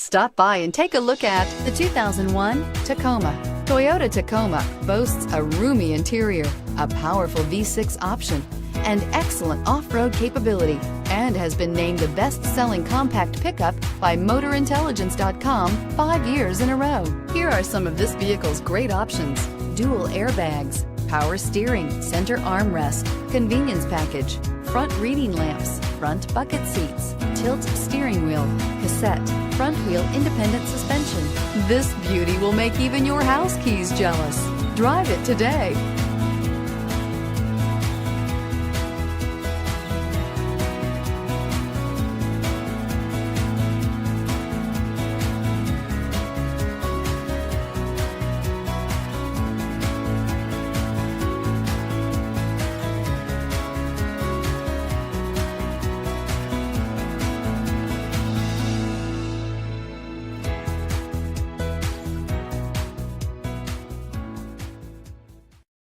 Stop by and take a look at the 2001 Tacoma. Toyota Tacoma boasts a roomy interior, a powerful V6 option, and excellent off-road capability, and has been named the best-selling compact pickup by MotorIntelligence.com 5 years in a row. Here are some of this vehicle's great options: dual airbags, power steering, center armrest, convenience package, front reading lamps, front bucket seats, tilt steering wheel, cassette, front wheel independent suspension. This beauty will make even your house keys jealous. Drive it today.